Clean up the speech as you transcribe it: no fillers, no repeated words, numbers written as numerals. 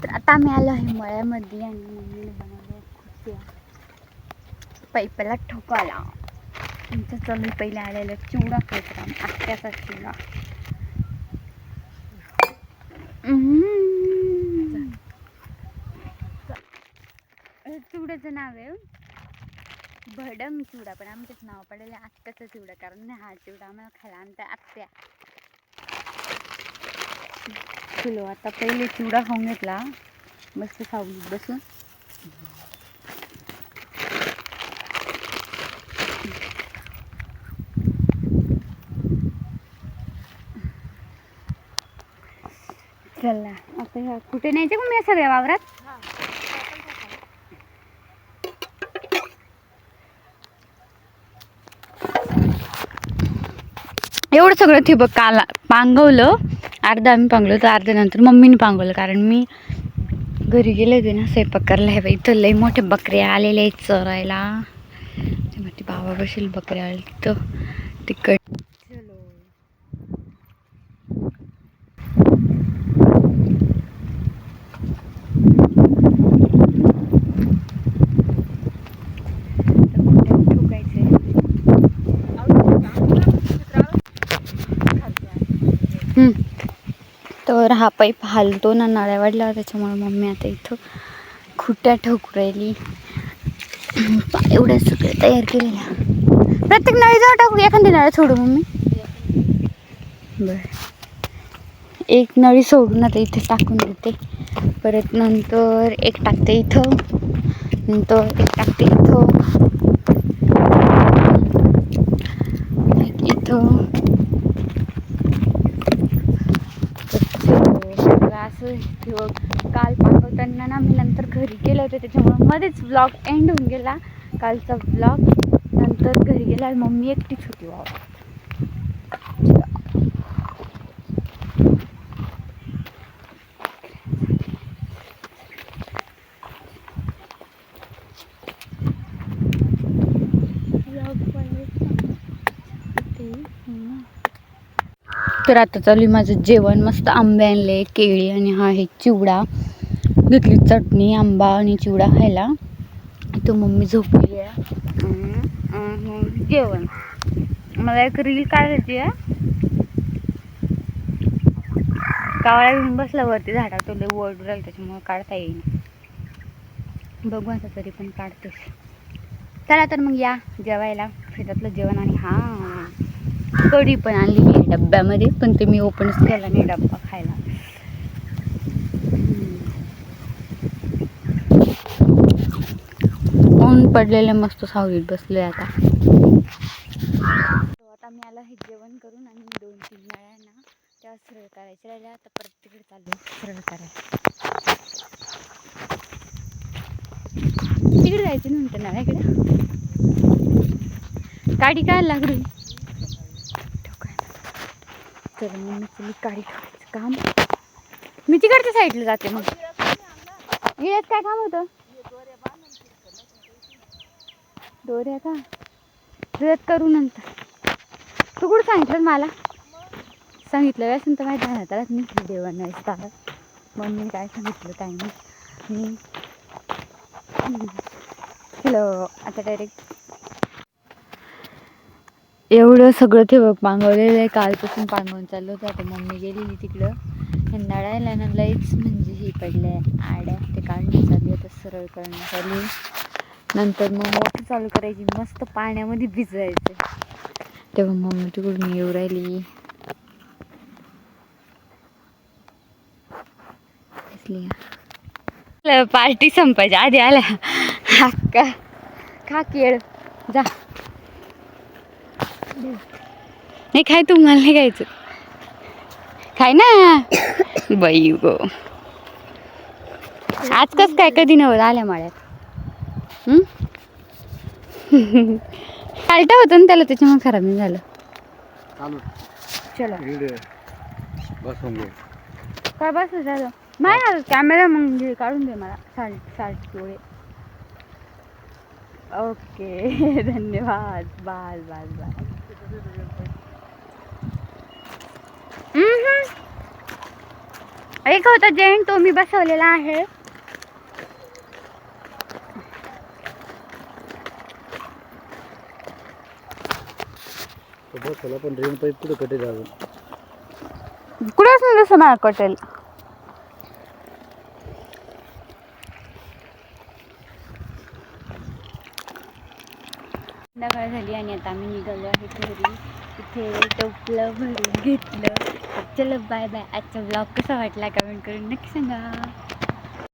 तर आता आम्ही आलो आहे मळ्यामध्ये आणि मम्मीने बनवलं खुर्च्या पैपाला ठोकाला. आमचं चालू पहिले आलेलं चिवडा खायचा, आत्याचा चिवडा. चिवड्याचं नाव आहे भडंग चिवडा, पण आमच्याच नाव पडलेलं आत्याचा चिवडा, कारण हा चिवडा आम्हाला खायला आमच्या आत्या. चलो आता पहिले चिवडा खाऊन घेतला मस्त सावलीत बसून. चला आता ह्या कुठे न्यायचे मग मी सगळ्या वावरात? एवढं सगळं ठिबक काल पांगवलं, अर्धा आम्ही पांगवलं तर अर्ध्या नंतर मम्मीने पांगवलं, कारण मी घरी गेले होते ना स्वयंपाक करायला. हे इथं लई मोठे बकऱ्या आलेले आहेत चरायला, ते बाबा बसेल बकऱ्या आले तिथं तिकड. तर हा पाईप हालतो ना नळ्या वाढला, त्याच्यामुळे मम्मी आता इथं खुट्ट्या ठोकू राहिली. एवढ्या सगळं तयार केलेल्या, प्रत्येक नळी जाऊ टाकू, एखादी नळी सोडू मम्मी. बरं, एक नळी सोडून आता इथे टाकून देते, परत नंतर एक टाकते इथं, नंतर एक टाकते इथं, एक इथं. असं काल पाठवताना ना मी नंतर घरी गेले होते, त्याच्यामुळे मध्येच व्लॉग एंड होऊन गेला कालचा व्लॉग. नंतर घरी गेला मम्मी एकटीच होती बाबा. तर आता चालू माझं जेवण, मस्त आंबे आणले, केळी आणि हा आहे चिवडा, घेतली चटणी, आंबा आणि चिवडा खायला. तो मम्मी झोपली आहे. जेवण मला एक रील काढायची आहे. कावळा घेऊन बसला वरती झाडा, तो लय ओरडू राहिला, त्याच्यामुळे काढता येईल. बघू आता तरी पण काढतेस. चला तर मग या जेवायला, शेतातलं जेवण. आणि हा कढी पण आणली आहे डब्यामध्ये, पण ते मी ओपनच केला नाही डब्बा खायला. ऊन पडलेले मस्त सावलीत बसले. आता मी आला हे जेवण करून, आणि 2-3 नळ्या ना त्या सरळ करायच्या राहिल्या, आता परत तिकडे चालू सरळ करायला. तिकडे जायचं नंतर नळ्याकडे गाडी काय लागली. तर मग मी गाडी ठेवायचं काम, मी तिकडच्या साईडला जाते. मग हिळ्यात काय काम होतं? दोऱ्या का हिळ्यात करू नंतर. तू कुठं सांगितलं मला? सांगितलं व्यासन तर माहिती आहे त्याला मी व्हिडिओ बनवायचं तर मम्मी काय सांगितलं काय नाही. हॅलो, आता डायरेक्ट एवढं सगळं ठेवक पांगवलेलं आहे, कालपासून पांगवून चाललं होतं. आता मम्मी गेलेली तिकडं, हे नळायला ना लईच म्हणजे ही पडले आड्या, ते काढणं चालू, आता सरळ करणं चालू. नंतर मग मोटर चालू करायची, मस्त पाण्यामध्ये भिजवायचं. तेव्हा मम्मी तिकडून येऊ राहिली. पार्टी संपायच्या आधी आल्या. हक्का खा केळ जा. नाही खाय, तू मला नाही खायचं, खाय ना बाई गो. आज कस काय कधी नव्हतं आल्या मळ्यात. पालटा होतं ना त्याला, त्याच्यामुळे खराब नाही झालं. चला काय बस झालं नाही, कॅमेरा मग काढून दे मला. साल्ट डोळे. ओके धन्यवाद. Bye bye bye. एक होता जेंट, तो मी बसवलेला आहे. पण ड्रेन पाईप कुठे कटेल अजून? कुठेच नाही जसं मला कटेल. संध्याकाळ झाली आणि आता आम्ही निघालो आहे घरी. इथे टोपलं भरून घेतलं. चलो बाय बाय. आजचा ब्लॉग कसा वाटला कमेंट करून नक्की सांगा.